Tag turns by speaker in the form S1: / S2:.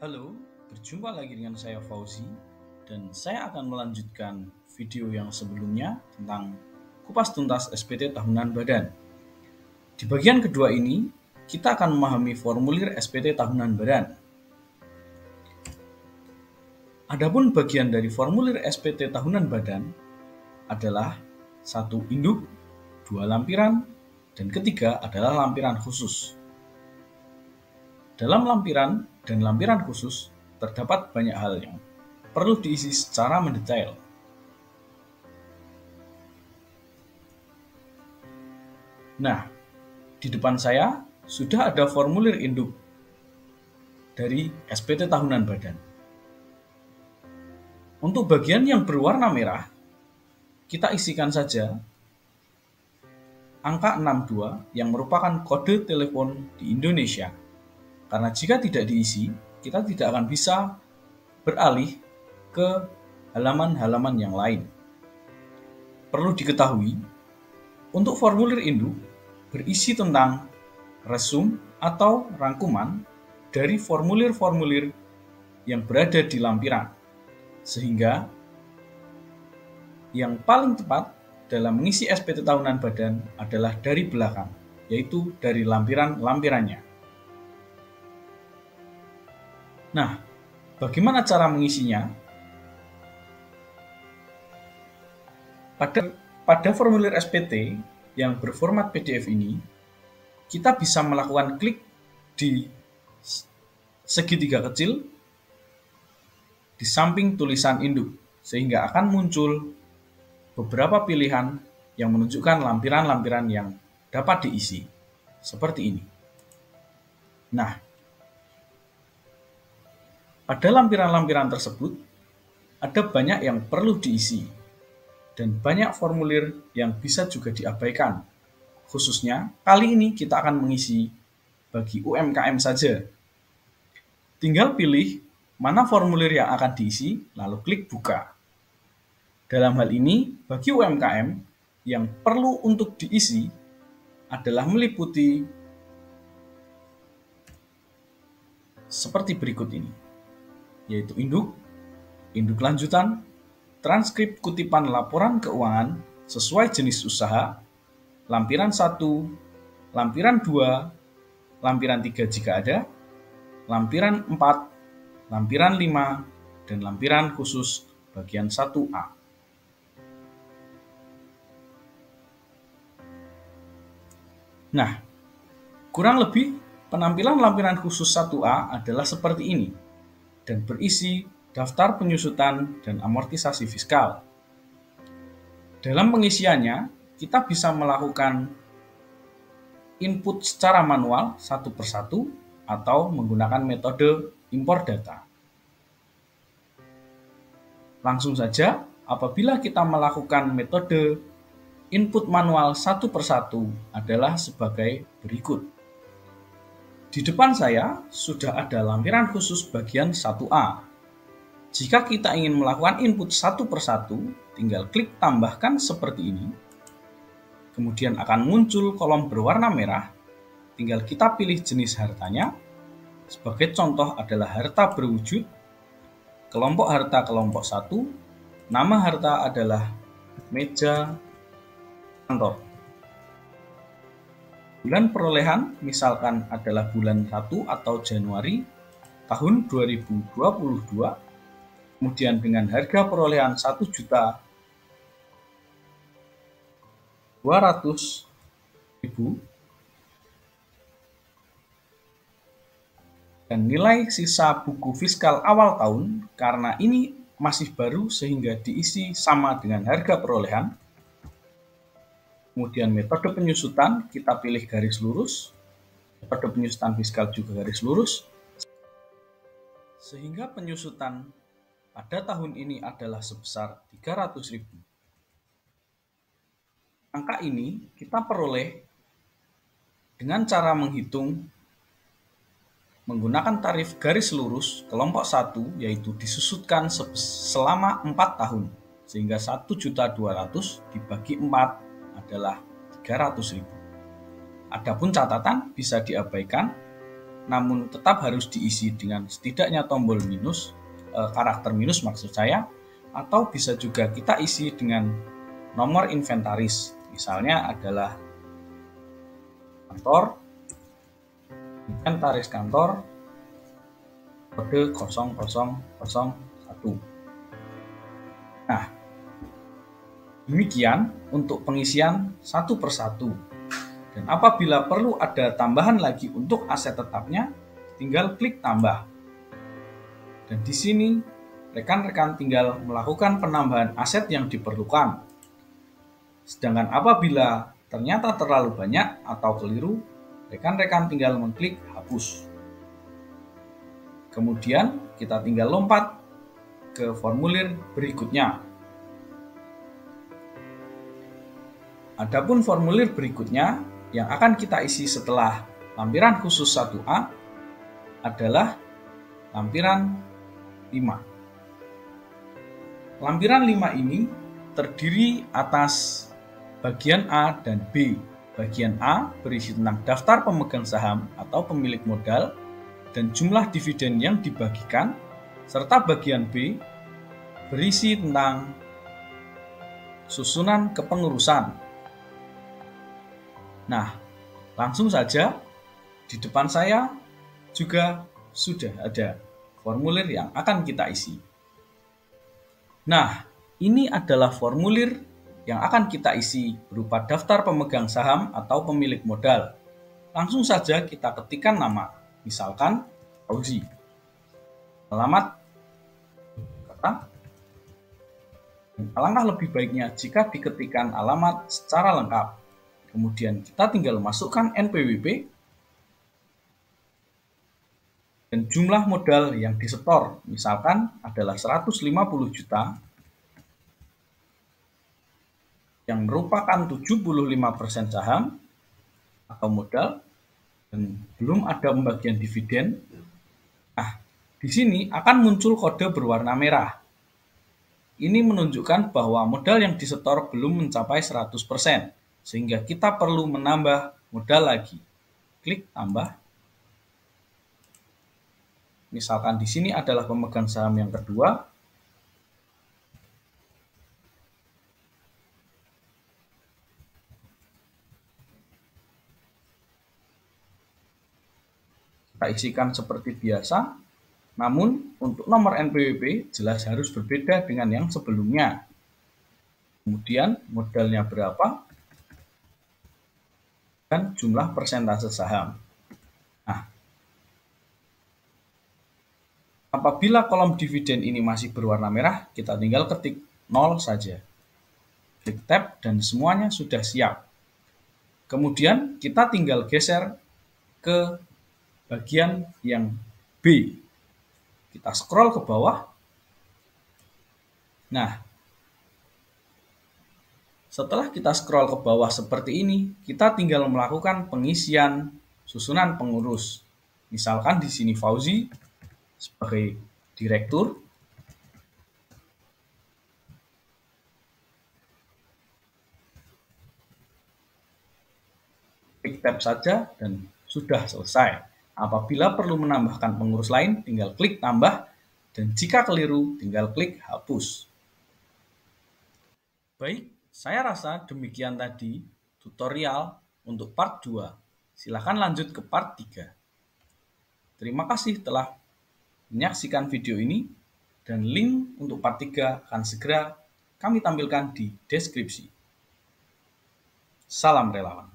S1: Halo, berjumpa lagi dengan saya Fauzi dan saya akan melanjutkan video yang sebelumnya tentang kupas tuntas SPT tahunan badan. Di bagian kedua ini, kita akan memahami formulir SPT tahunan badan. Adapun bagian dari formulir SPT tahunan badan adalah satu induk, dua lampiran, dan ketiga adalah lampiran khusus. Dalam lampiran dan lampiran khusus terdapat banyak hal yang perlu diisi secara mendetail. Nah, di depan saya sudah ada formulir induk dari SPT tahunan badan. Untuk bagian yang berwarna merah, kita isikan saja angka 62 yang merupakan kode telepon di Indonesia. Karena jika tidak diisi, kita tidak akan bisa beralih ke halaman-halaman yang lain. Perlu diketahui, untuk formulir induk berisi tentang resume atau rangkuman dari formulir-formulir yang berada di lampiran, sehingga yang paling tepat dalam mengisi SPT tahunan badan adalah dari belakang, yaitu dari lampiran-lampirannya. Nah, bagaimana cara mengisinya? Pada formulir SPT yang berformat PDF ini, kita bisa melakukan klik di segitiga kecil di samping tulisan induk, sehingga akan muncul beberapa pilihan yang menunjukkan lampiran-lampiran yang dapat diisi, seperti ini. Nah, pada lampiran-lampiran tersebut, ada banyak yang perlu diisi, dan banyak formulir yang bisa juga diabaikan. Khususnya, kali ini kita akan mengisi bagi UMKM saja. Tinggal pilih mana formulir yang akan diisi, lalu klik buka. Dalam hal ini, bagi UMKM, yang perlu untuk diisi adalah meliputi seperti berikut ini, yaitu induk, induk lanjutan, transkrip kutipan laporan keuangan sesuai jenis usaha, lampiran 1, lampiran 2, lampiran 3 jika ada, lampiran 4, lampiran 5, dan lampiran khusus bagian 1A. Nah, kurang lebih penampilan lampiran khusus 1A adalah seperti ini dan berisi daftar penyusutan dan amortisasi fiskal. Dalam pengisiannya, kita bisa melakukan input secara manual satu persatu atau menggunakan metode impor data. Langsung saja, apabila kita melakukan metode input manual satu persatu adalah sebagai berikut. Di depan saya sudah ada lampiran khusus bagian 1A. Jika kita ingin melakukan input satu persatu, tinggal klik tambahkan seperti ini. Kemudian akan muncul kolom berwarna merah. Tinggal kita pilih jenis hartanya. Sebagai contoh adalah harta berwujud, kelompok harta kelompok 1, nama harta adalah meja kantor. Bulan perolehan misalkan adalah bulan 1 atau Januari tahun 2022, kemudian dengan harga perolehan 1.200.000 dan nilai sisa buku fiskal awal tahun, karena ini masih baru sehingga diisi sama dengan harga perolehan. Kemudian metode penyusutan, kita pilih garis lurus. Metode penyusutan fiskal juga garis lurus. Sehingga penyusutan pada tahun ini adalah sebesar 300.000. Angka ini kita peroleh dengan cara menghitung menggunakan tarif garis lurus kelompok 1, yaitu disusutkan selama 4 tahun, sehingga 1.200.000 dibagi 4 adalah 300.000. Adapun catatan bisa diabaikan namun tetap harus diisi dengan setidaknya tombol minus, karakter minus maksud saya, atau bisa juga kita isi dengan nomor inventaris. Misalnya adalah kantor, inventaris kantor, kode 0001. Nah, demikian untuk pengisian satu persatu. Dan apabila perlu ada tambahan lagi untuk aset tetapnya, tinggal klik tambah. Dan di sini rekan-rekan tinggal melakukan penambahan aset yang diperlukan. Sedangkan apabila ternyata terlalu banyak atau keliru, rekan-rekan tinggal mengklik hapus. Kemudian kita tinggal lompat ke formulir berikutnya. Adapun formulir berikutnya yang akan kita isi setelah lampiran khusus 1A adalah lampiran 5. Lampiran 5 ini terdiri atas bagian A dan B. Bagian A berisi tentang daftar pemegang saham atau pemilik modal dan jumlah dividen yang dibagikan, serta bagian B berisi tentang susunan kepengurusan. Nah, langsung saja di depan saya juga sudah ada formulir yang akan kita isi. Nah, ini adalah formulir yang akan kita isi berupa daftar pemegang saham atau pemilik modal. Langsung saja kita ketikkan nama, misalkan Fauzi. Alamat kata. Alangkah lebih baiknya jika diketikkan alamat secara lengkap. Kemudian kita tinggal masukkan NPWP dan jumlah modal yang disetor, misalkan adalah 150 juta yang merupakan 75% saham atau modal dan belum ada pembagian dividen. Nah, di sini akan muncul kode berwarna merah. Ini menunjukkan bahwa modal yang disetor belum mencapai 100%. Sehingga kita perlu menambah modal lagi. Klik tambah. Misalkan di sini adalah pemegang saham yang kedua. Kita isikan seperti biasa. Namun untuk nomor NPWP jelas harus berbeda dengan yang sebelumnya. Kemudian modalnya berapa dan jumlah persentase saham. Nah, apabila kolom dividen ini masih berwarna merah, kita tinggal ketik 0 saja. Klik tab dan semuanya sudah siap. Kemudian kita tinggal geser ke bagian yang B. Kita scroll ke bawah. Nah, setelah kita scroll ke bawah seperti ini, kita tinggal melakukan pengisian susunan pengurus. Misalkan di sini Fauzi sebagai direktur. Klik tab saja dan sudah selesai. Apabila perlu menambahkan pengurus lain, tinggal klik tambah, dan jika keliru, tinggal klik hapus. Baik, saya rasa demikian tadi tutorial untuk part 2. Silahkan lanjut ke part 3. Terima kasih telah menyaksikan video ini, dan link untuk part 3 akan segera kami tampilkan di deskripsi. Salam relawan.